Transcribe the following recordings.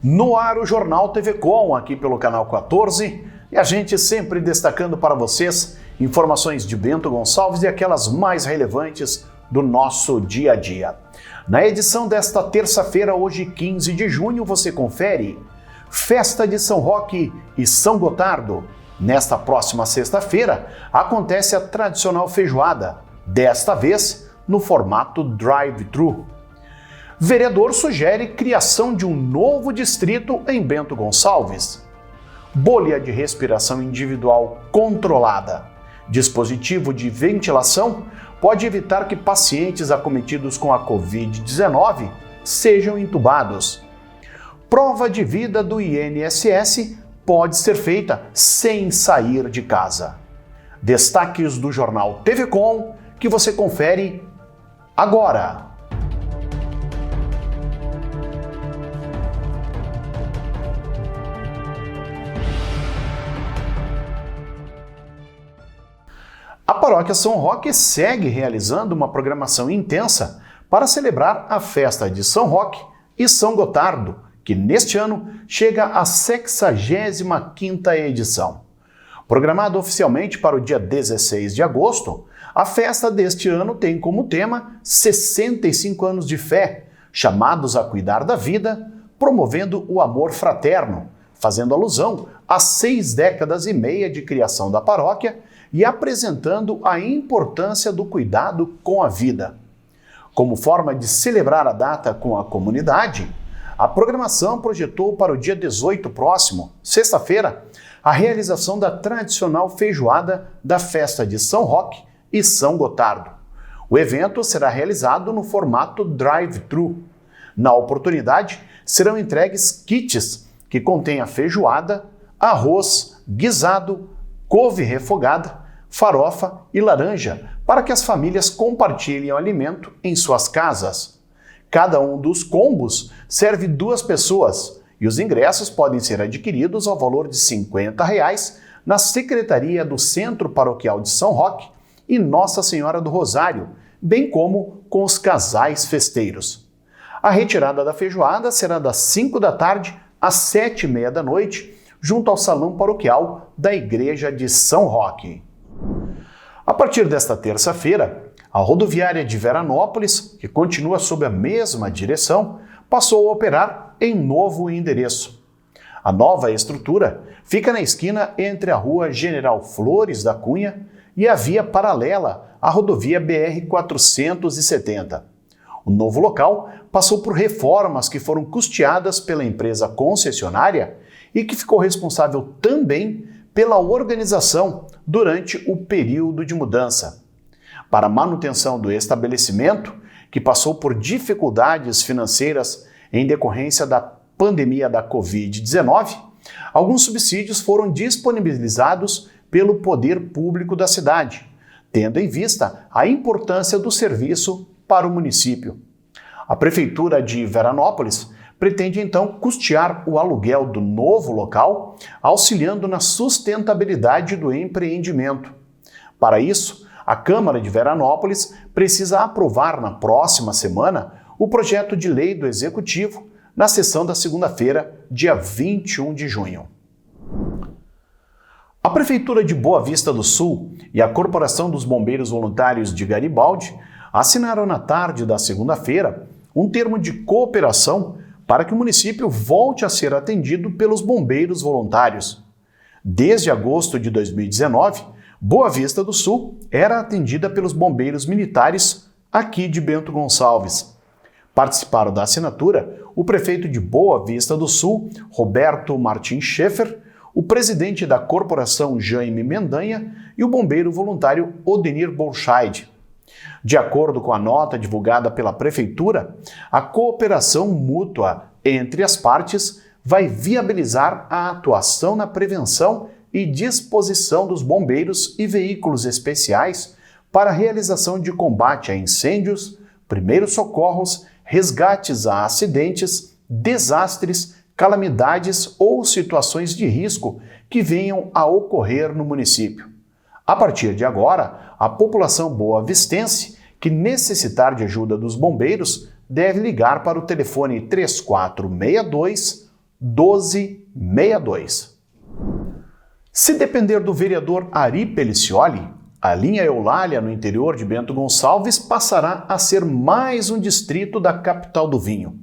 No ar o Jornal TV Com, aqui pelo canal 14, e a gente sempre destacando para vocês informações de Bento Gonçalves e aquelas mais relevantes do nosso dia a dia. Na edição desta terça-feira, hoje 15 de junho, você confere Festa de São Roque e São Gotardo. Nesta próxima sexta-feira, acontece a tradicional feijoada, desta vez no formato drive-thru. Vereador sugere criação de um novo distrito em Bento Gonçalves. Bolha de respiração individual controlada. Dispositivo de ventilação pode evitar que pacientes acometidos com a Covid-19 sejam entubados. Prova de vida do INSS pode ser feita sem sair de casa. Destaques do Jornal TV Com que você confere agora. A Paróquia São Roque segue realizando uma programação intensa para celebrar a festa de São Roque e São Gotardo, que neste ano chega à 65ª edição. Programada oficialmente para o dia 16 de agosto, a festa deste ano tem como tema 65 anos de fé, chamados a cuidar da vida, promovendo o amor fraterno, fazendo alusão às 6 décadas e meia de criação da paróquia e apresentando a importância do cuidado com a vida. Como forma de celebrar a data com a comunidade, a programação projetou para o dia 18 próximo, sexta-feira, a realização da tradicional feijoada da festa de São Roque e São Gotardo. O evento será realizado no formato drive-thru. Na oportunidade, serão entregues kits que contêm a feijoada, arroz, guisado, couve refogada, farofa e laranja, para que as famílias compartilhem o alimento em suas casas. Cada um dos combos serve 2 pessoas e os ingressos podem ser adquiridos ao valor de R$ 50 na Secretaria do Centro Paroquial de São Roque e Nossa Senhora do Rosário, bem como com os casais festeiros. A retirada da feijoada será das 5 da tarde às 7h30 da noite, junto ao Salão Paroquial da Igreja de São Roque. A partir desta terça-feira, a rodoviária de Veranópolis, que continua sob a mesma direção, passou a operar em novo endereço. A nova estrutura fica na esquina entre a Rua General Flores da Cunha e a via paralela à rodovia BR-470. O novo local passou por reformas que foram custeadas pela empresa concessionária e que ficou responsável também pela organização durante o período de mudança. Para a manutenção do estabelecimento, que passou por dificuldades financeiras em decorrência da pandemia da Covid-19, alguns subsídios foram disponibilizados pelo poder público da cidade, tendo em vista a importância do serviço para o município. A Prefeitura de Veranópolis pretende então custear o aluguel do novo local, auxiliando na sustentabilidade do empreendimento. Para isso, a Câmara de Veranópolis precisa aprovar na próxima semana o projeto de lei do Executivo na sessão da segunda-feira, dia 21 de junho. A Prefeitura de Boa Vista do Sul e a Corporação dos Bombeiros Voluntários de Garibaldi assinaram na tarde da segunda-feira um termo de cooperação para que o município volte a ser atendido pelos bombeiros voluntários. Desde agosto de 2019, Boa Vista do Sul era atendida pelos bombeiros militares aqui de Bento Gonçalves. Participaram da assinatura o prefeito de Boa Vista do Sul, Roberto Martins Schaeffer, o presidente da corporação Jaime Mendanha e o bombeiro voluntário Odenir Bolscheid. De acordo com a nota divulgada pela Prefeitura, a cooperação mútua entre as partes vai viabilizar a atuação na prevenção e disposição dos bombeiros e veículos especiais para a realização de combate a incêndios, primeiros socorros, resgates a acidentes, desastres, calamidades ou situações de risco que venham a ocorrer no município. A partir de agora, a população boavistense que necessitar de ajuda dos bombeiros deve ligar para o telefone 3462 1262. Se depender do vereador Ari Pelicioli, a linha Eulália, no interior de Bento Gonçalves, passará a ser mais um distrito da capital do vinho.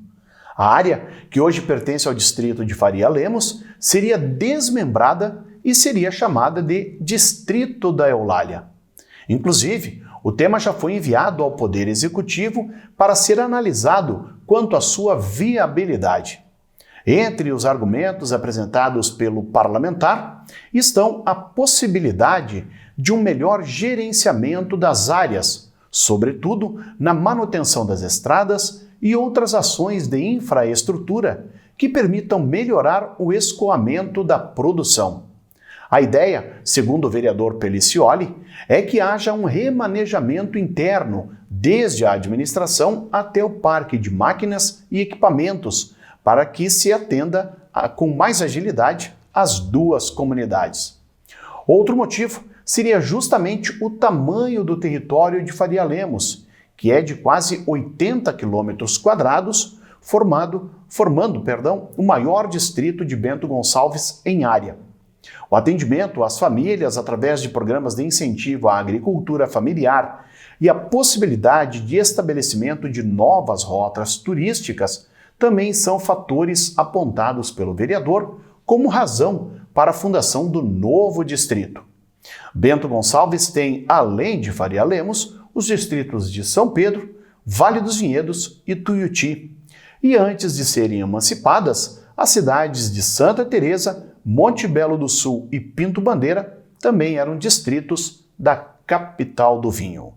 A área, que hoje pertence ao distrito de Faria Lemos, seria desmembrada e seria chamada de Distrito da Eulália. Inclusive, o tema já foi enviado ao Poder Executivo para ser analisado quanto à sua viabilidade. Entre os argumentos apresentados pelo parlamentar estão a possibilidade de um melhor gerenciamento das áreas, sobretudo na manutenção das estradas e outras ações de infraestrutura que permitam melhorar o escoamento da produção. A ideia, segundo o vereador Pelicioli, é que haja um remanejamento interno, desde a administração até o parque de máquinas e equipamentos, para que se atenda com mais agilidade as duas comunidades. Outro motivo seria justamente o tamanho do território de Faria Lemos, que é de quase 80 quilômetros quadrados, formando o maior distrito de Bento Gonçalves em área. O atendimento às famílias através de programas de incentivo à agricultura familiar e a possibilidade de estabelecimento de novas rotas turísticas também são fatores apontados pelo vereador como razão para a fundação do novo distrito. Bento Gonçalves tem, além de Faria Lemos, os distritos de São Pedro, Vale dos Vinhedos e Tuiuti. E antes de serem emancipadas, as cidades de Santa Teresa, Monte Belo do Sul e Pinto Bandeira também eram distritos da capital do vinho.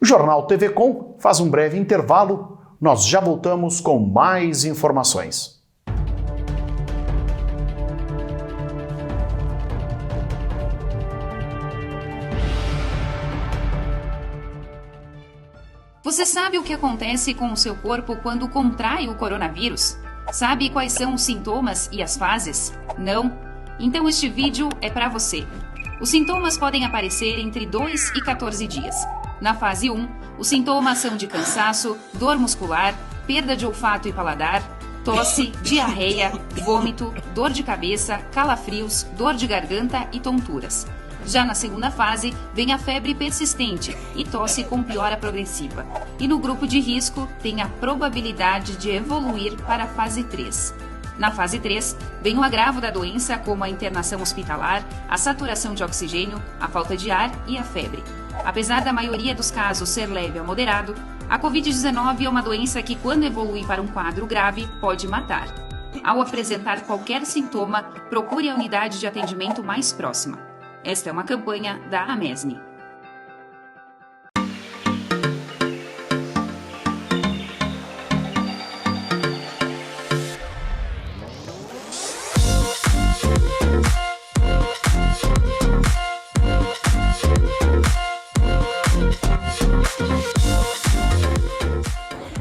O Jornal TV Com faz um breve intervalo. Nós já voltamos com mais informações. Você sabe o que acontece com o seu corpo quando contrai o coronavírus? Sabe quais são os sintomas e as fases? Não? Então este vídeo é para você. Os sintomas podem aparecer entre 2 e 14 dias. Na fase 1, os sintomas são de cansaço, dor muscular, perda de olfato e paladar, tosse, diarreia, vômito, dor de cabeça, calafrios, dor de garganta e tonturas. Já na segunda fase, vem a febre persistente e tosse com piora progressiva. E no grupo de risco, tem a probabilidade de evoluir para a fase 3. Na fase 3, vem o agravo da doença, como a internação hospitalar, a saturação de oxigênio, a falta de ar e a febre. Apesar da maioria dos casos ser leve a moderado, a Covid-19 é uma doença que, quando evolui para um quadro grave, pode matar. Ao apresentar qualquer sintoma, procure a unidade de atendimento mais próxima. Esta é uma campanha da Amesni.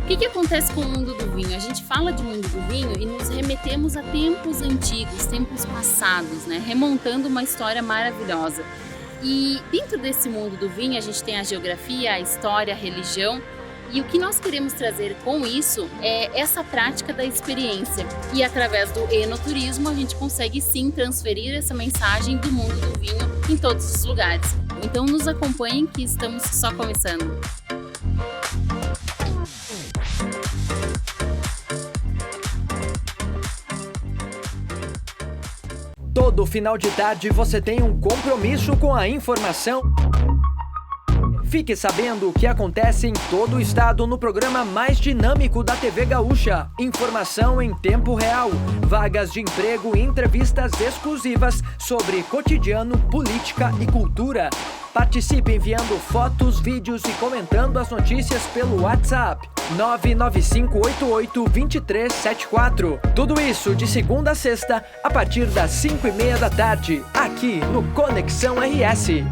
O que acontece com o mundo do vinho? A gente fala de mundo do vinho e nos remetemos a tempos antigos, tempos passados, né? Remontando uma história maravilhosa. E dentro desse mundo do vinho a gente tem a geografia, a história, a religião. E o que nós queremos trazer com isso é essa prática da experiência. E através do enoturismo a gente consegue sim transferir essa mensagem do mundo do vinho em todos os lugares. Então nos acompanhem que estamos só começando. Todo final de tarde você tem um compromisso com a informação. Fique sabendo o que acontece em todo o estado no programa mais dinâmico da TV Gaúcha. Informação em tempo real, vagas de emprego e entrevistas exclusivas sobre cotidiano, política e cultura. Participe enviando fotos, vídeos e comentando as notícias pelo WhatsApp 995882374. Tudo isso de segunda a sexta, a partir das 5:30 da tarde, aqui no Conexão RS.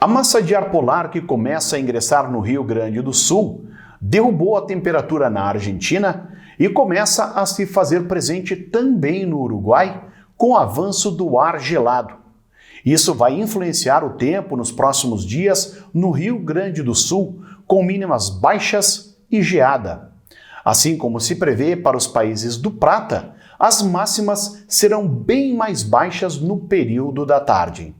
A massa de ar polar que começa a ingressar no Rio Grande do Sul derrubou a temperatura na Argentina e começa a se fazer presente também no Uruguai com o avanço do ar gelado. Isso vai influenciar o tempo nos próximos dias no Rio Grande do Sul, com mínimas baixas e geada. Assim como se prevê para os países do Prata, as máximas serão bem mais baixas no período da tarde.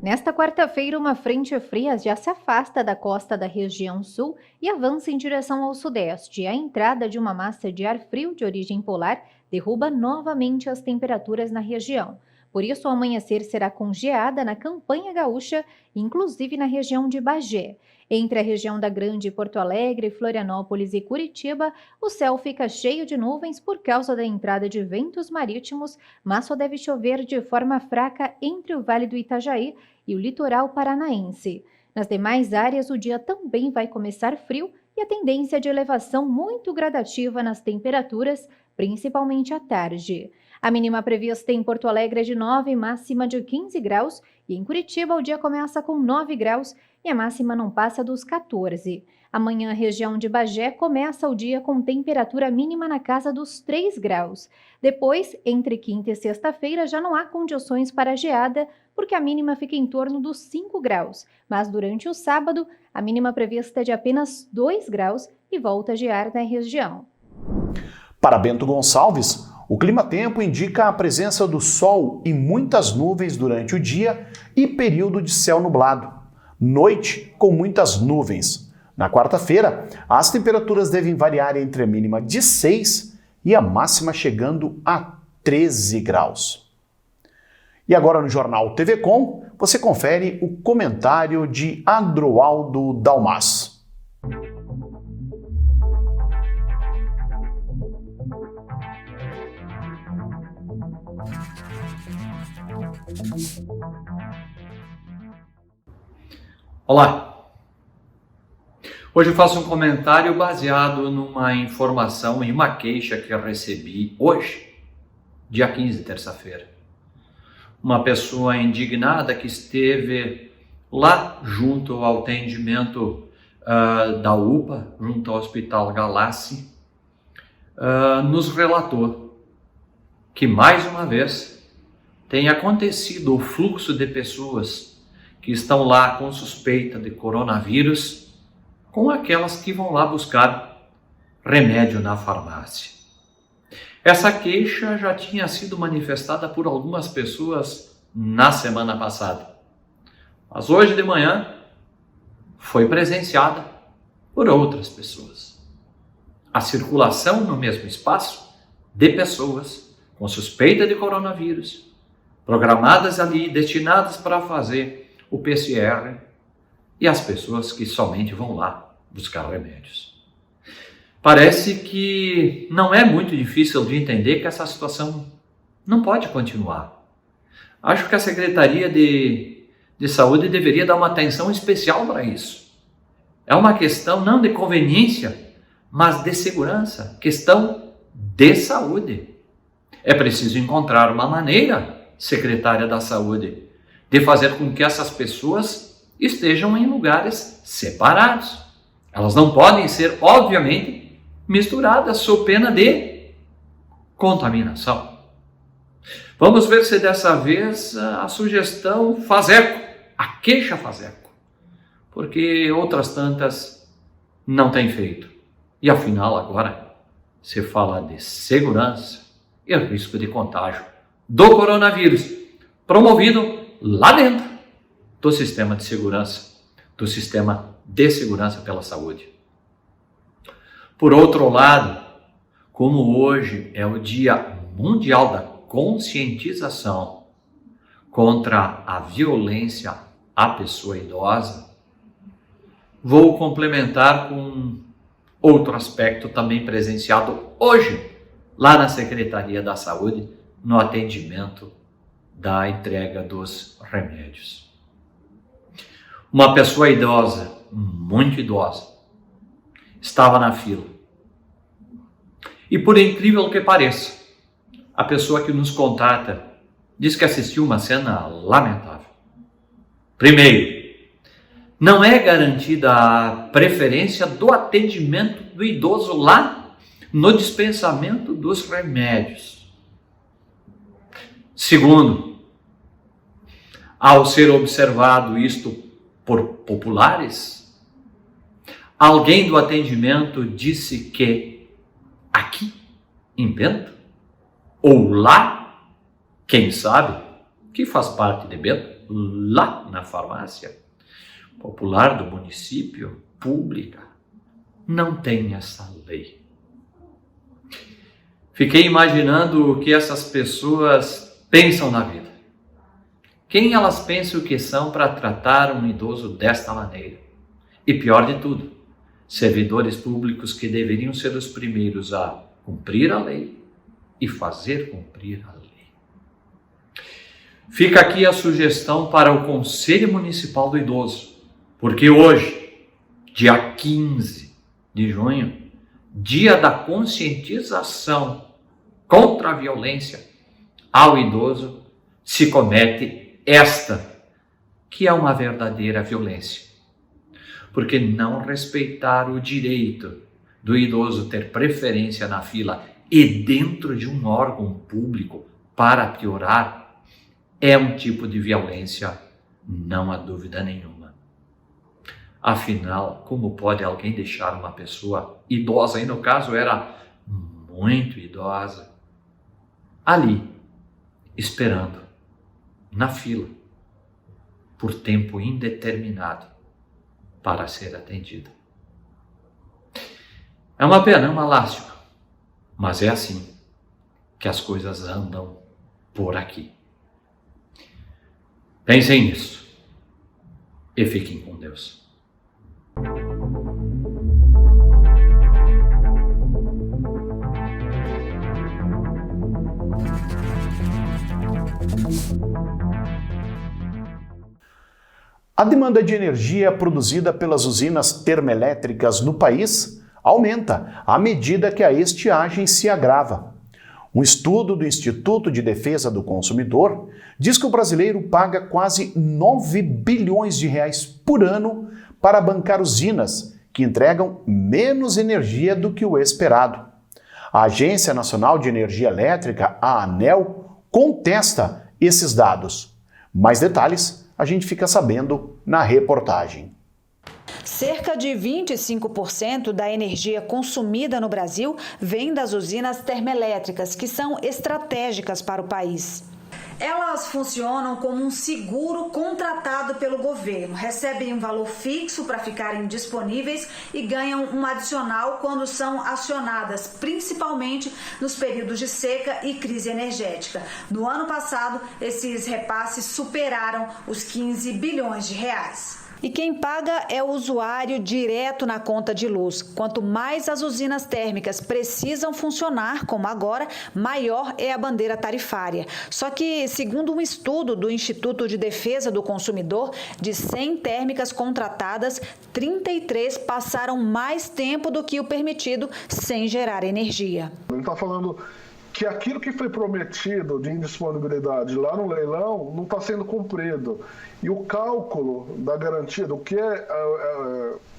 Nesta quarta-feira, uma frente fria já se afasta da costa da região sul e avança em direção ao sudeste. A entrada de uma massa de ar frio de origem polar derruba novamente as temperaturas na região. Por isso, o amanhecer será com geada na campanha gaúcha, inclusive na região de Bagé. Entre a região da Grande Porto Alegre, Florianópolis e Curitiba, o céu fica cheio de nuvens por causa da entrada de ventos marítimos, mas só deve chover de forma fraca entre o Vale do Itajaí e o litoral paranaense. Nas demais áreas, o dia também vai começar frio e a tendência de elevação muito gradativa nas temperaturas, principalmente à tarde. A mínima prevista em Porto Alegre é de 9, máxima de 15 graus, e em Curitiba o dia começa com 9 graus e a máxima não passa dos 14. Amanhã, a região de Bagé começa o dia com temperatura mínima na casa dos 3 graus. Depois, entre quinta e sexta-feira, já não há condições para geada, porque a mínima fica em torno dos 5 graus. Mas durante o sábado, a mínima prevista é de apenas 2 graus e volta a gear na região. Para Bento Gonçalves, o clima-tempo indica a presença do sol e muitas nuvens durante o dia e período de céu nublado. Noite com muitas nuvens. Na quarta-feira, as temperaturas devem variar entre a mínima de 6 e a máxima chegando a 13 graus. E agora no Jornal TV Com, você confere o comentário de Adroaldo Dalmas. Olá! Hoje eu faço um comentário baseado numa informação e uma queixa que eu recebi hoje, dia 15, terça-feira. Uma pessoa indignada que esteve lá junto ao atendimento da UPA, junto ao Hospital Galassi, nos relatou que mais uma vez tem acontecido o fluxo de pessoas que estão lá com suspeita de coronavírus, com aquelas que vão lá buscar remédio na farmácia. Essa queixa já tinha sido manifestada por algumas pessoas na semana passada, mas hoje de manhã foi presenciada por outras pessoas. A circulação no mesmo espaço de pessoas com suspeita de coronavírus, programadas ali, destinadas para fazer o PCR, e as pessoas que somente vão lá buscar remédios. Parece que não é muito difícil de entender que essa situação não pode continuar. Acho que a Secretaria de Saúde deveria dar uma atenção especial para isso. É uma questão não de conveniência, mas de segurança, questão de saúde. É preciso encontrar uma maneira, Secretária da Saúde, de fazer com que essas pessoas estejam em lugares separados. Elas não podem ser, obviamente, misturadas sob pena de contaminação. Vamos ver se dessa vez a sugestão faz eco, a queixa faz eco, porque outras tantas não têm feito. E afinal agora se fala de segurança e risco de contágio do coronavírus, promovido lá dentro do sistema de segurança, do sistema de segurança pela saúde. Por outro lado, como hoje é o Dia Mundial da Conscientização contra a violência à pessoa idosa, vou complementar com outro aspecto também presenciado hoje, lá na Secretaria da Saúde, no atendimento da entrega dos remédios. Uma pessoa idosa, muito idosa, estava na fila. E por incrível que pareça, a pessoa que nos contata diz que assistiu uma cena lamentável. Primeiro, não é garantida a preferência do atendimento do idoso lá no dispensamento dos remédios. Segundo, ao ser observado isto por populares, alguém do atendimento disse que aqui em Bento, ou lá, quem sabe, que faz parte de Bento, lá na farmácia popular do município, pública, não tem essa lei. Fiquei imaginando o que essas pessoas pensam na vida. Quem elas pensam que são para tratar um idoso desta maneira? E pior de tudo, servidores públicos que deveriam ser os primeiros a cumprir a lei e fazer cumprir a lei. Fica aqui a sugestão para o Conselho Municipal do Idoso, porque hoje, dia 15 de junho, dia da conscientização contra a violência ao idoso, se comete esta, que é uma verdadeira violência. Porque não respeitar o direito do idoso ter preferência na fila e dentro de um órgão público, para piorar, é um tipo de violência, não há dúvida nenhuma. Afinal, como pode alguém deixar uma pessoa idosa, e no caso era muito idosa, ali, esperando, na fila, por tempo indeterminado, para ser atendida? É uma pena, é uma lástima, mas é assim que as coisas andam por aqui. Pensem nisso e fiquem com Deus. A demanda de energia produzida pelas usinas termoelétricas no país aumenta à medida que a estiagem se agrava. Um estudo do Instituto de Defesa do Consumidor diz que o brasileiro paga quase 9 bilhões de reais por ano para bancar usinas que entregam menos energia do que o esperado. A Agência Nacional de Energia Elétrica, a ANEEL, contesta esses dados. Mais detalhes a gente fica sabendo na reportagem. Cerca de 25% da energia consumida no Brasil vem das usinas termoelétricas, que são estratégicas para o país. Elas funcionam como um seguro contratado pelo governo, recebem um valor fixo para ficarem disponíveis e ganham um adicional quando são acionadas, principalmente nos períodos de seca e crise energética. No ano passado, esses repasses superaram os 15 bilhões de reais. E quem paga é o usuário direto na conta de luz. Quanto mais as usinas térmicas precisam funcionar, como agora, maior é a bandeira tarifária. Só que, segundo um estudo do Instituto de Defesa do Consumidor, de 100 térmicas contratadas, 33 passaram mais tempo do que o permitido sem gerar energia. Ele está falando que aquilo que foi prometido de indisponibilidade lá no leilão não está sendo cumprido. E o cálculo da garantia do que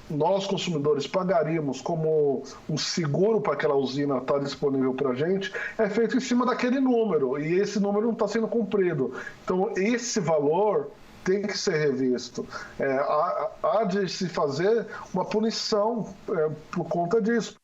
nós, consumidores, pagaríamos como um seguro para aquela usina estar disponível para a gente, é feito em cima daquele número. E esse número não está sendo cumprido. Então, esse valor tem que ser revisto. Há de se fazer uma punição por conta disso.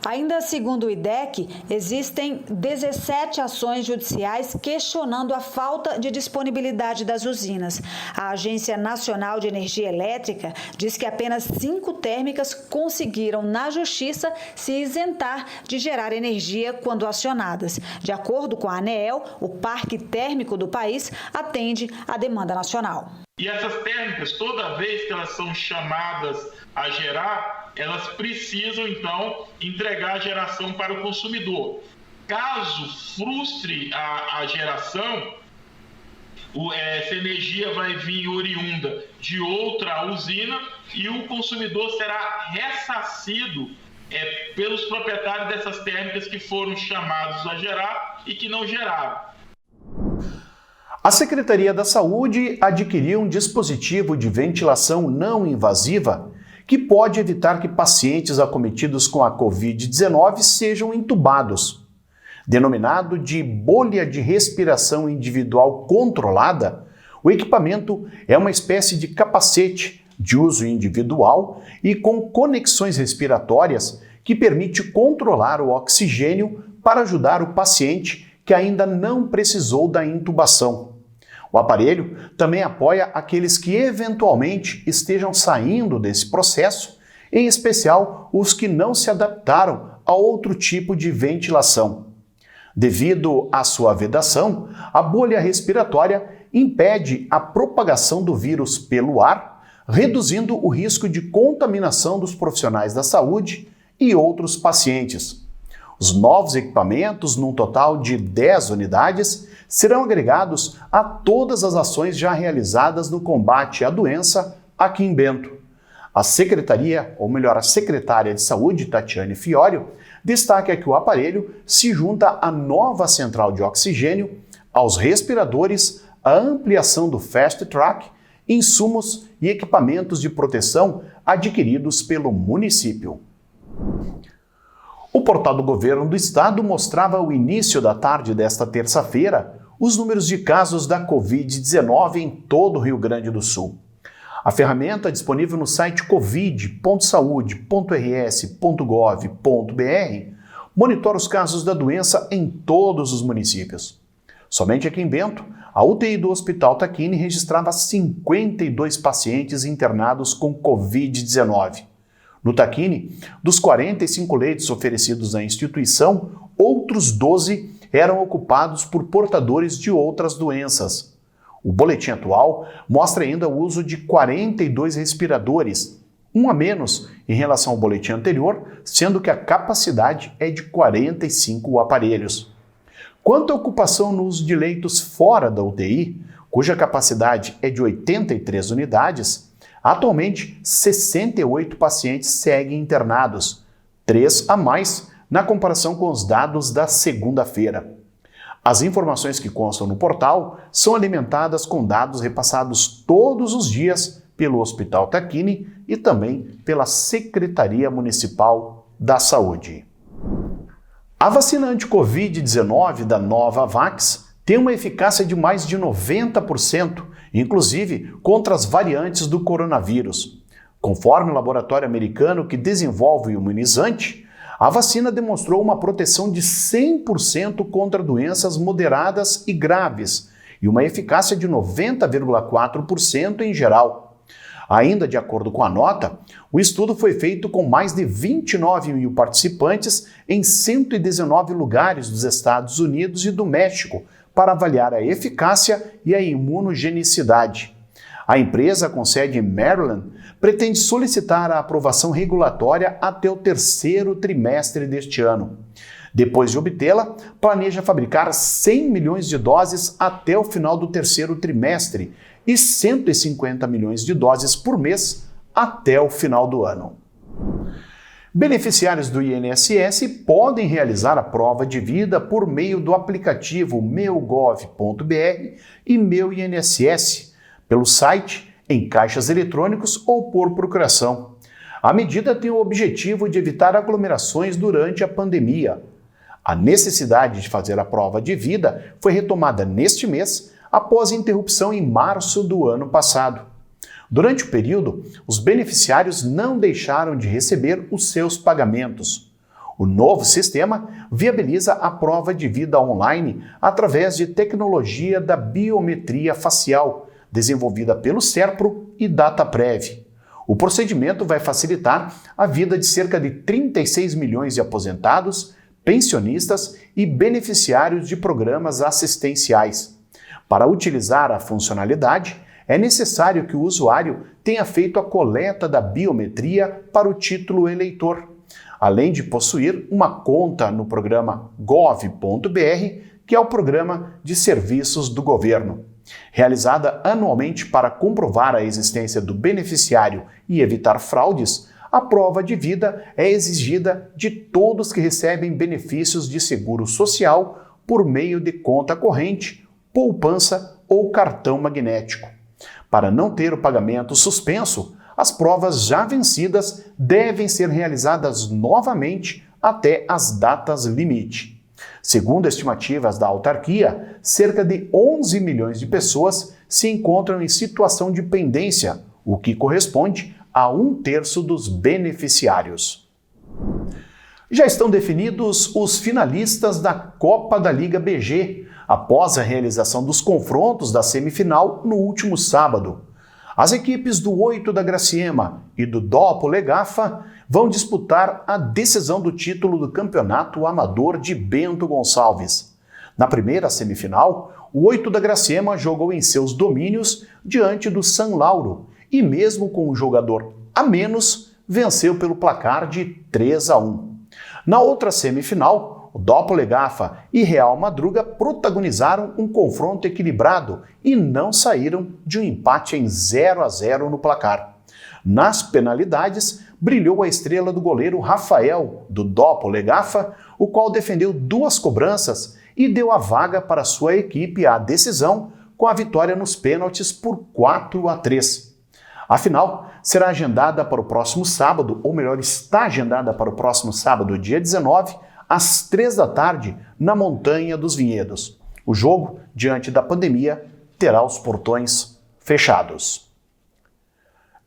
Ainda segundo o IDEC, existem 17 ações judiciais questionando a falta de disponibilidade das usinas. A Agência Nacional de Energia Elétrica diz que apenas 5 térmicas conseguiram, na Justiça, se isentar de gerar energia quando acionadas. De acordo com a ANEEL, o parque térmico do país atende à demanda nacional. E essas térmicas, toda vez que elas são chamadas a gerar, elas precisam, então, entregar a geração para o consumidor. Caso frustre a geração, essa energia vai vir oriunda de outra usina e o consumidor será ressarcido pelos proprietários dessas térmicas que foram chamados a gerar e que não geraram. A Secretaria da Saúde adquiriu um dispositivo de ventilação não invasiva que pode evitar que pacientes acometidos com a Covid-19 sejam entubados. Denominado de bolha de respiração individual controlada, o equipamento é uma espécie de capacete de uso individual e com conexões respiratórias que permite controlar o oxigênio para ajudar o paciente que ainda não precisou da intubação. O aparelho também apoia aqueles que eventualmente estejam saindo desse processo, em especial os que não se adaptaram a outro tipo de ventilação. Devido à sua vedação, a bolha respiratória impede a propagação do vírus pelo ar, reduzindo o risco de contaminação dos profissionais da saúde e outros pacientes. Os novos equipamentos, num total de 10 unidades, serão agregados a todas as ações já realizadas no combate à doença aqui em Bento. A secretária de Saúde, Tatiane Fiorio, destaca que o aparelho se junta à nova central de oxigênio, aos respiradores, à ampliação do Fast Track, insumos e equipamentos de proteção adquiridos pelo município. O portal do governo do estado mostrava ao início da tarde desta terça-feira os números de casos da Covid-19 em todo o Rio Grande do Sul. A ferramenta, disponível no site covid.saude.rs.gov.br, monitora os casos da doença em todos os municípios. Somente aqui em Bento, a UTI do Hospital Tacchini registrava 52 pacientes internados com Covid-19. No Tacchini, dos 45 leitos oferecidos na instituição, outros 12 eram ocupados por portadores de outras doenças. O boletim atual mostra ainda o uso de 42 respiradores, um a menos em relação ao boletim anterior, sendo que a capacidade é de 45 aparelhos. Quanto à ocupação no uso de leitos fora da UTI, cuja capacidade é de 83 unidades, atualmente 68 pacientes seguem internados, 3 a mais na comparação com os dados da segunda-feira. As informações que constam no portal são alimentadas com dados repassados todos os dias pelo Hospital Tacchini e também pela Secretaria Municipal da Saúde. A vacina anti-Covid-19 da Novavax tem uma eficácia de mais de 90%, inclusive contra as variantes do coronavírus. Conforme o laboratório americano que desenvolve o imunizante, a vacina demonstrou uma proteção de 100% contra doenças moderadas e graves e uma eficácia de 90,4% em geral. Ainda de acordo com a nota, o estudo foi feito com mais de 29 mil participantes em 119 lugares dos Estados Unidos e do México para avaliar a eficácia e a imunogenicidade. A empresa, com sede em Maryland, pretende solicitar a aprovação regulatória até o terceiro trimestre deste ano. Depois de obtê-la, planeja fabricar 100 milhões de doses até o final do terceiro trimestre e 150 milhões de doses por mês até o final do ano. Beneficiários do INSS podem realizar a prova de vida por meio do aplicativo meu.gov.br e Meu INSS, pelo site, em caixas eletrônicos ou por procuração. A medida tem o objetivo de evitar aglomerações durante a pandemia. A necessidade de fazer a prova de vida foi retomada neste mês, após a interrupção em março do ano passado. Durante o período, os beneficiários não deixaram de receber os seus pagamentos. O novo sistema viabiliza a prova de vida online através de tecnologia da biometria facial, desenvolvida pelo SERPRO e DataPrev. O procedimento vai facilitar a vida de cerca de 36 milhões de aposentados, pensionistas e beneficiários de programas assistenciais. Para utilizar a funcionalidade, é necessário que o usuário tenha feito a coleta da biometria para o título eleitor, além de possuir uma conta no programa gov.br, que é o Programa de Serviços do Governo. Realizada anualmente para comprovar a existência do beneficiário e evitar fraudes, a prova de vida é exigida de todos que recebem benefícios de seguro social por meio de conta corrente, poupança ou cartão magnético. Para não ter o pagamento suspenso, as provas já vencidas devem ser realizadas novamente até as datas limite. Segundo estimativas da autarquia, cerca de 11 milhões de pessoas se encontram em situação de pendência, o que corresponde a 1/3 dos beneficiários. Já estão definidos os finalistas da Copa da Liga BG, após a realização dos confrontos da semifinal no último sábado. As equipes do 8 da Graciema e do Dopo Legafa vão disputar a decisão do título do Campeonato Amador de Bento Gonçalves. Na primeira semifinal, o 8 da Graciema jogou em seus domínios diante do São Lauro e, mesmo com um jogador a menos, venceu pelo placar de 3-1. Na outra semifinal, o Dopo Legafa e Real Madruga protagonizaram um confronto equilibrado e não saíram de um empate em 0-0 no placar. Nas penalidades, brilhou a estrela do goleiro Rafael, do Dopo Legafa, o qual defendeu 2 cobranças e deu a vaga para sua equipe à decisão com a vitória nos pênaltis por 4-3. A final será agendada para o próximo sábado, ou melhor, está agendada para o próximo sábado, dia 19, às 3 da tarde, na Montanha dos Vinhedos. O jogo, diante da pandemia, terá os portões fechados.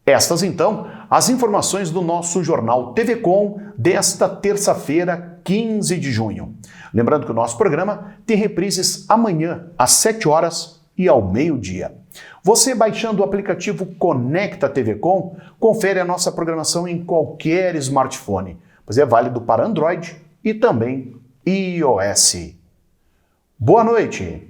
Estas, então, as informações do nosso jornal TV Com desta terça-feira, 15 de junho. Lembrando que o nosso programa tem reprises amanhã, às 7 horas e ao meio-dia. Você, baixando o aplicativo Conecta TV Com, confere a nossa programação em qualquer smartphone, pois é válido para Android e também iOS. Boa noite!